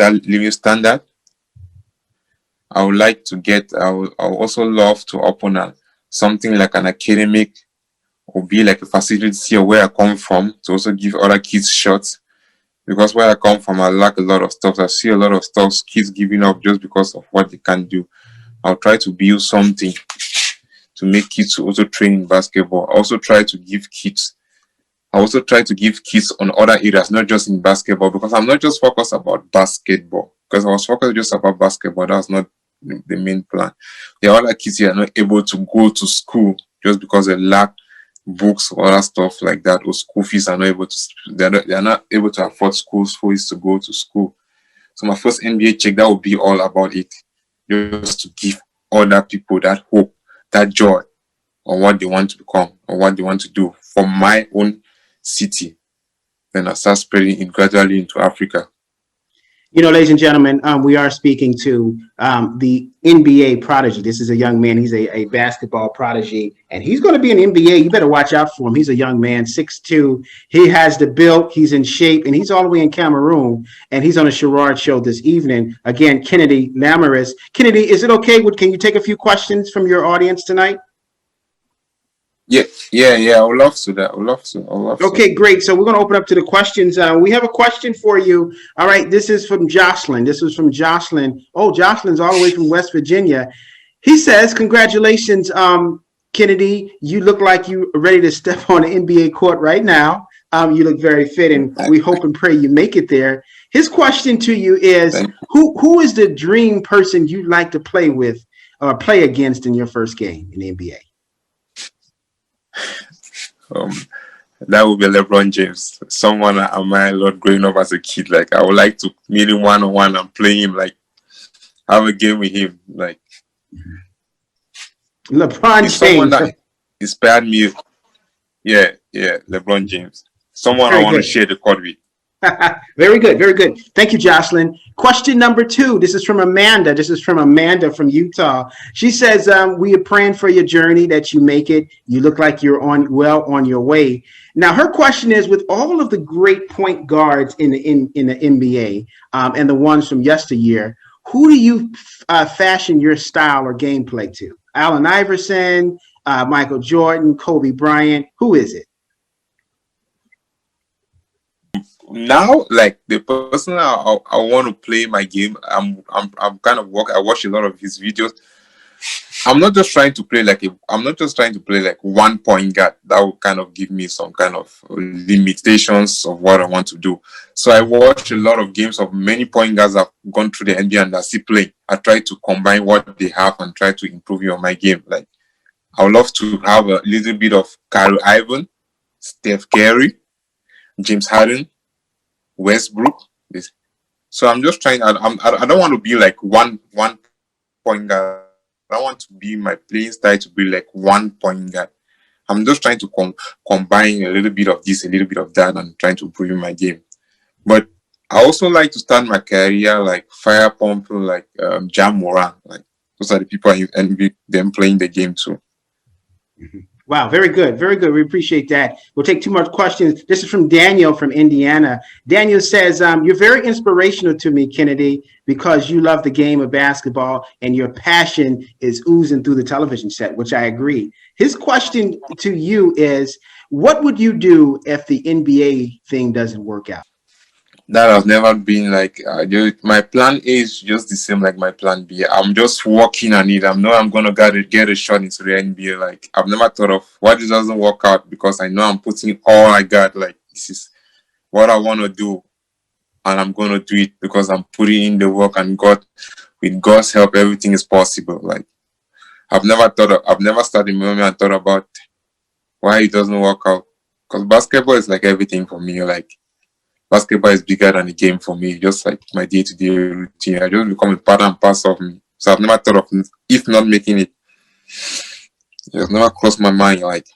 that living standard. I would like to get, I would also love to open something like an academic or be like a facility where I come from to also give other kids shots. Because where I come from, I lack a lot of stuff. I see a lot of stuff, kids giving up just because of what they can't do. I'll try to build something to make kids also train in basketball. I also try to give kids on other areas, not just in basketball, because I'm not just focused about basketball. Because I was focused just about basketball. That was not the main plan. There are other kids here are not able to go to school just because they lack books or other stuff like that, or school fees are not able to, they're not able to afford school fees to go to school. So my first NBA check, that would be all about it. Just to give other people that hope, that joy on what they want to become or what they want to do for my own city. Then I start spreading it gradually into Africa. You know, ladies and gentlemen, we are speaking to the NBA prodigy. This is a young man. He's a basketball prodigy, and he's going to be an NBA. You better watch out for him. He's a young man, 6'2". He has the build. He's in shape, and he's all the way in Cameroon, and he's on a Sherard show this evening. Again, Kennedy Lamiress. Kennedy, is it okay? Can you take a few questions from your audience tonight? Yeah. I would love to. That I would love to. Okay, great. So we're going to open up to the questions. We have a question for you. All right, this is from Jocelyn. Oh, Jocelyn's all the way from West Virginia. He says, "Congratulations, Kennedy. You look like you're ready to step on the NBA court right now. You look very fit, and we hope and pray you make it there." His question to you is, who is the dream person you'd like to play with or play against in your first game in the NBA? That would be LeBron James. Someone I admire a lot growing up as a kid. Like, I would like to meet him one-on-one and play him, like have a game with him. Like, LeBron James. Someone that inspired me. Yeah, LeBron James. Someone I want to share the court with. Very good. Thank you, Jocelyn. Question number 2. This is from Amanda. From Utah. She says, we are praying for your journey, that you make it. You look like you're on your way. Now, her question is, with all of the great point guards in the NBA and the ones from yesteryear, who do you fashion your style or gameplay to? Allen Iverson, Michael Jordan, Kobe Bryant. Who is it? Now, like, the person I want to play my game, I'm kind of I watch a lot of his videos. I'm not just trying to play like one point guard. That will kind of give me some kind of limitations of what I want to do. So I watch a lot of games of many point guards that have gone through the NBA and are still playing. I try to combine what they have and try to improve on my game. Like, I would love to have a little bit of Kyrie Irving, Steph Curry, James Harden, Westbrook. So I'm just trying. I don't want to be like one point guard. I want to be my playing style to be like one point guard. I'm just trying to combine a little bit of this, a little bit of that, and trying to improve my game. But I also like to start my career like fire pumping, like Ja Morant. Like, those are the people I envy them playing the game too. Mm-hmm. Wow, very good. We appreciate that. We'll take 2 more questions. This is from Daniel from Indiana. Daniel says, you're very inspirational to me, Kennedy, because you love the game of basketball and your passion is oozing through the television set, which I agree. His question to you is, what would you do if the NBA thing doesn't work out? That has never been like, my plan A is just the same like my plan B. I'm just working on it. I'm going to get a shot into the NBA. Like, I've never thought of what this doesn't work out, because I know I'm putting all I got. Like, this is what I want to do, and I'm going to do it because I'm putting in the work, and with God's help, everything is possible. Like, I've never started a moment and thought about why it doesn't work out, because basketball is like everything for me. Like, basketball is bigger than the game for me, just like my day-to-day routine. I just become a part and parcel of me. So I've never thought of, if not making it, it has never crossed my mind. Like,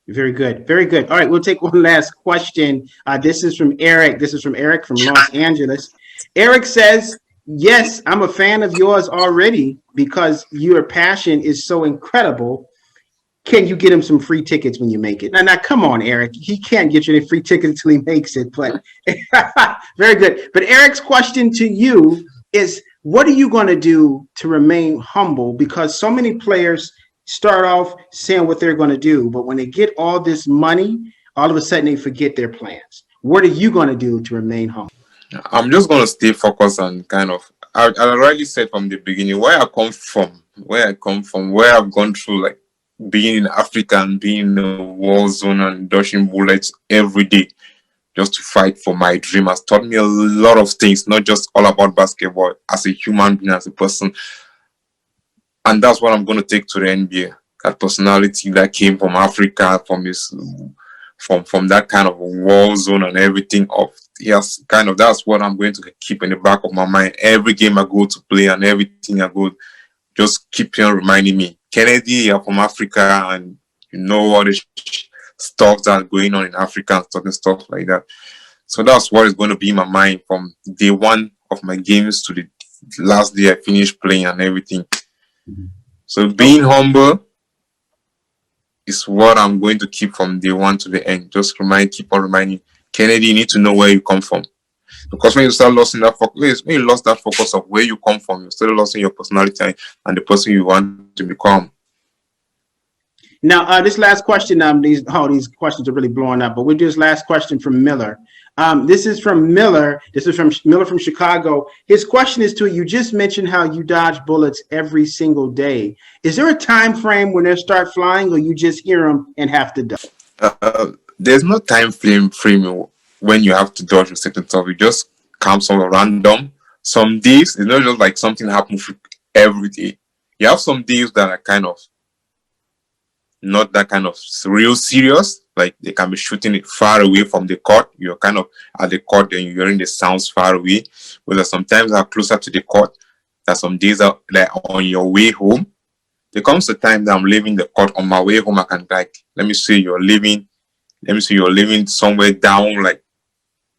very good. All right, we'll take one last question. This is from Eric. From Los Angeles. Eric says, yes, I'm a fan of yours already because your passion is so incredible. can you get him some free tickets when you make it? Now, come on, Eric. He can't get you any free tickets until he makes it. But very good. But Eric's question to you is, what are you going to do to remain humble? Because so many players start off saying what they're going to do, but when they get all this money, all of a sudden they forget their plans. What are you going to do to remain humble? I'm just going to stay focused and kind of, I already said from the beginning where I come from, where I've gone through, like being in Africa and being in a war zone and dodging bullets every day just to fight for my dream has taught me a lot of things, not just all about basketball, as a human being, as a person. And that's what I'm going to take to the NBA. That personality that came from Africa, from that kind of war zone and everything of, yes, kind of, that's what I'm going to keep in the back of my mind. Every game I go to play and everything I go, just keep on reminding me, Kennedy, you're from Africa and you know all the stuff that's going on in Africa and stuff like that. So that's what is going to be in my mind from day one of my games to the last day I finished playing and everything. So being humble is what I'm going to keep from day one to the end. Just keep on reminding, Kennedy, you need to know where you come from. Because when you start losing that focus, when you lost that focus of where you come from, you're still losing your personality and the person you want to become. Now, this last question, these questions are really blowing up, but we'll do this last question from Miller. This is from Miller. This is from Miller from Chicago. His question is to you. Just mentioned how you dodge bullets every single day. Is there a time frame when they start flying, or you just hear them and have to dodge? There's no time frame when you have to dodge a certain stuff. You just come somewhere random. Some days, it's not just like something happens every day. You have some days that are kind of not that kind of real serious, like they can be shooting it far away from the court. You're kind of at the court and you're hearing the sounds far away. But sometimes are closer to the court. There's some days that like on your way home. There comes a time that I'm leaving the court. On my way home, I can like, let me say you're living somewhere down like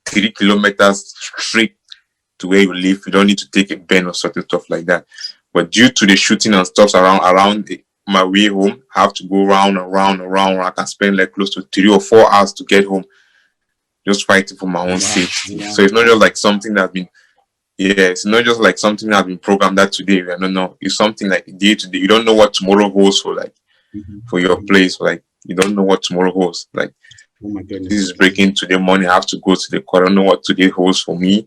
3 kilometers straight to where you live. You don't need to take a bend or certain stuff like that. But due to the shooting and stuff around my way home, I have to go round and round and round. I can spend like close to 3 or 4 hours to get home, just fighting for my own safety. Yeah. So it's not just like something that's been, it's not just like something that's been programmed that today. No, it's something like day to day. You don't know what tomorrow holds for like for your place. Like you don't know what tomorrow holds. Like, oh my goodness, this is breaking today morning. I have to go to the court. I don't know what today holds for me.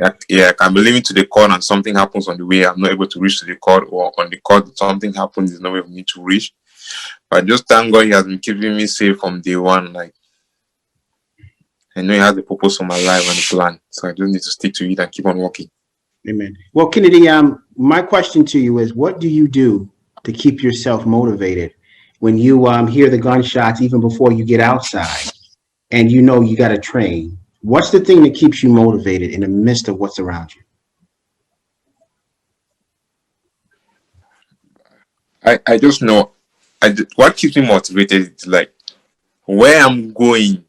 I can be leaving to the court and something happens on the way. I'm not able to reach to the court, or on the court something happens. There's no way for me to reach. But just thank God He has been keeping me safe from day one. Like I know He has a purpose for my life and a plan, so I just need to stick to it and keep on working. Amen. Well, Kennedy, my question to you is, what do you do to keep yourself motivated when you hear the gunshots even before you get outside, and you know you got to train? What's the thing that keeps you motivated in the midst of what's around you? I just know what keeps me motivated is like where I'm going,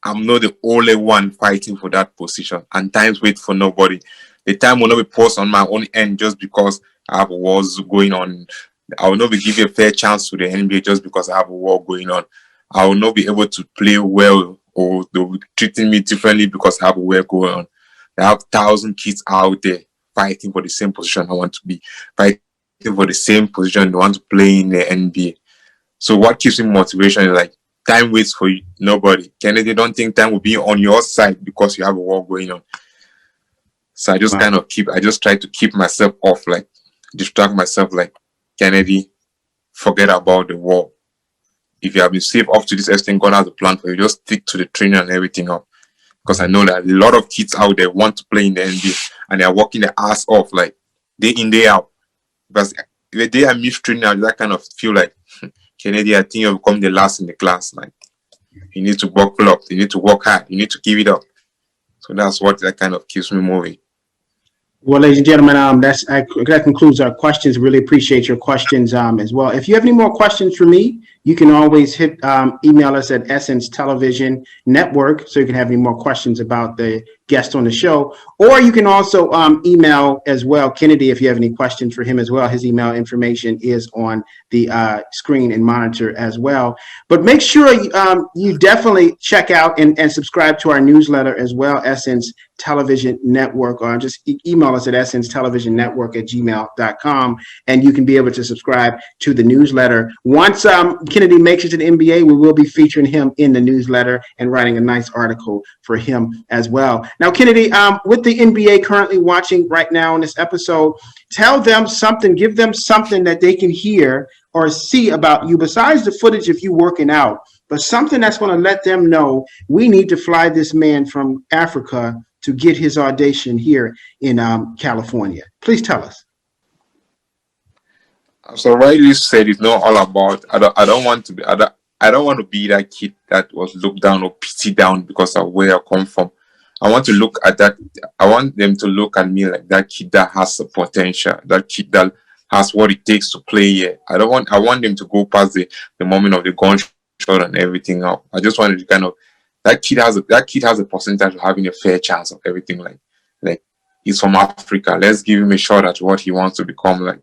I'm not the only one fighting for that position, and times wait for nobody. The time will not be paused on my own end just because I have wars going on. I will not be given a fair chance to the NBA just because I have a war going on. I will not be able to play well, or they'll be treating me differently because I have a war going on. I have 1,000 kids out there fighting for the same position I want to be, fighting for the same position they want to play in the NBA. So what keeps me motivation is like, time waits for you, nobody. Kennedy, don't think time will be on your side because you have a war going on. So I just I just try to keep myself off, like distract myself, like, Kennedy, forget about the war. If you have been safe up to this extent, God has a plan for you. Just stick to the training and everything up. Because I know that a lot of kids out there want to play in the NBA and they are working their ass off like day in, day out. Because the day I miss training, I just kind of feel like, Kennedy, I think you've become the last in the class. Like, you need to buckle up. You need to work hard. You need to give it up. So that's what that kind of keeps me moving. Well, ladies and gentlemen, that concludes our questions. Really appreciate your questions as well. If you have any more questions for me, you can always hit email us at Essence Television Network so you can have any more questions about the guest on the show. Or you can also email as well Kennedy if you have any questions for him as well. His email information is on the screen and monitor as well. But make sure you definitely check out and subscribe to our newsletter as well, Essence Television Network, or just email us at essencetelevisionnetwork@gmail.com, and you can be able to subscribe to the newsletter. Once Kennedy makes it to the NBA, we will be featuring him in the newsletter and writing a nice article for him as well. Now, Kennedy, with the NBA currently watching right now in this episode, tell them something, give them something that they can hear or see about you besides the footage of you working out, but something that's going to let them know we need to fly this man from Africa to get his audition here in California. Please tell us. So rightly said, it's not all about. I don't want to be. I don't want to be that kid that was looked down or pity down because of where I come from. I want to look at that. I want them to look at me like that kid that has the potential. That kid that has what it takes to play here. I want them to go past the moment of the gunshot and everything else. I just wanted to kind of that kid has a percentage of having a fair chance of everything. Like he's from Africa. Let's give him a shot at what he wants to become like.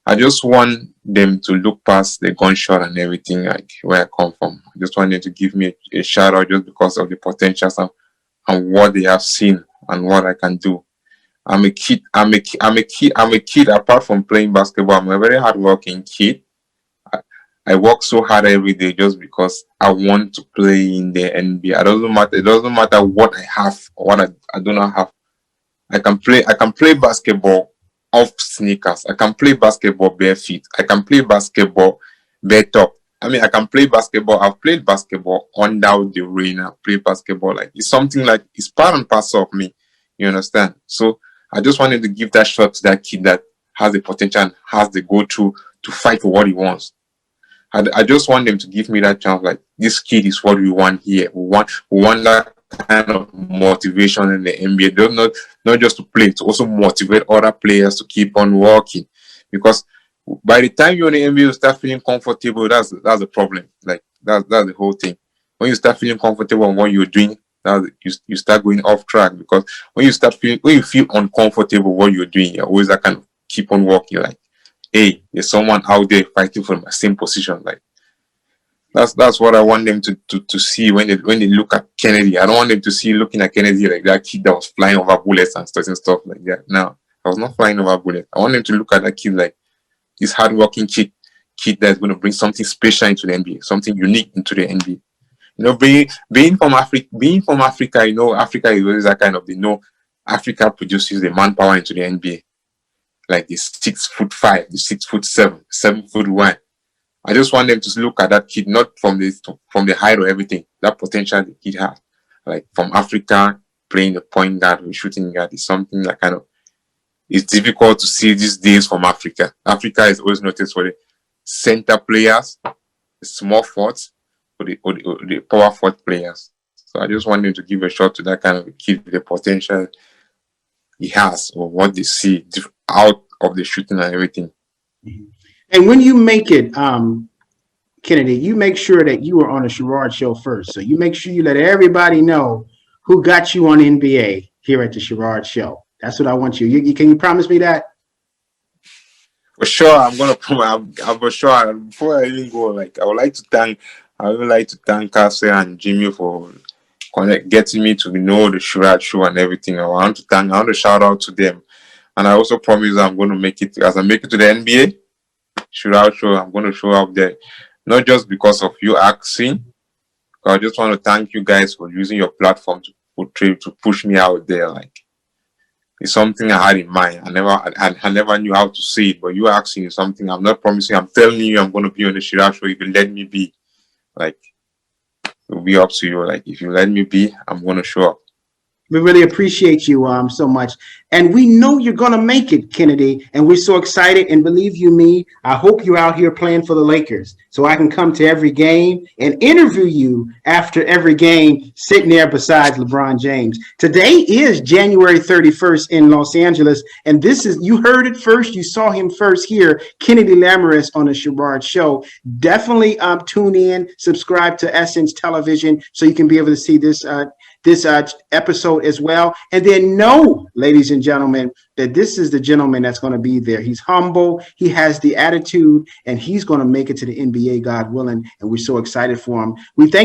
I just want them to look past the gunshot and everything, like where I come from. I just want them to give me a shout out just because of the potentials and what they have seen and what I can do. I'm a kid. Apart from playing basketball, I'm a very hardworking kid. I work so hard every day just because I want to play in the NBA. It doesn't matter what I have or what I do not have. I can play basketball off sneakers. I can play basketball bare feet. I can play basketball bare top. I mean, I can play basketball. I've played basketball under the rain. I've played basketball. Like, it's something like, it's part and parcel of me. You understand? So I just wanted to give that shot to that kid that has the potential and has the go-to to fight for what he wants. I just want them to give me that chance. Like, this kid is what we want here. We want that kind of motivation in the NBA. Not just to play, to also motivate other players to keep on working. Because by the time you're in the NBA, you start feeling comfortable. That's the problem. Like, that's the whole thing. When you start feeling comfortable on what you're doing, you start going off track. Because when you feel uncomfortable what you're doing, you're always that kind of keep on working. Like, hey, there's someone out there fighting for my same position. Like, that's what I want them to see when they look at Kennedy. I don't want them to see looking at Kennedy like that kid that was flying over bullets and stuff like that. No, I was not flying over bullets. I want them to look at that kid like this hardworking kid that's going to bring something special into the NBA, something unique into the NBA. You know, being from Africa, you know, Africa is always that kind of, Africa produces the manpower into the NBA. Like the 6'5", the 6'7", 7'1". I just want them to look at that kid, not from the height or everything, that potential the kid has. Like, from Africa, playing the point guard or shooting guard is something that kind of, it's difficult to see these days from Africa. Africa is always noticed for the center players, the small forwards, or the power forward players. So I just want them to give a shot to that kind of a kid with the potential he has, or what they see out of the shooting and everything. And when you make it, Kennedy, you make sure that you are on the Sherard show first. So you make sure you let everybody know who got you on NBA here at the Sherard show. That's what I want you. Can you promise me that? For sure, I'm for sure. Before I even go, like, I would like to thank Cassie and Jimmy for getting me to know the Sherard show and everything. I want to shout out to them. And I also promise I'm going to make it, as I make it to the NBA, Sherard show, I'm going to show up there. Not just because of you asking. I just want to thank you guys for using your platform to push me out there. Like, it's something I had in mind. I never knew how to say it, but you asking is something I'm not promising. I'm telling you I'm going to be on the Sherard show if you let me be. Like, it'll be up to you. Like, if you let me be, I'm going to show up. We really appreciate you so much. And we know you're going to make it, Kennedy. And we're so excited. And believe you me, I hope you're out here playing for the Lakers so I can come to every game and interview you after every game, sitting there beside LeBron James. Today is January 31st in Los Angeles. And this is, you heard it first. You saw him first here, Kennedy Lamiress on the Sherard Show. Definitely tune in, subscribe to Essence Television so you can be able to see this episode as well. And then know, ladies and gentlemen, that this is the gentleman that's going to be there. He's humble, he has the attitude, and he's going to make it to the NBA, God willing. And we're so excited for him. We thank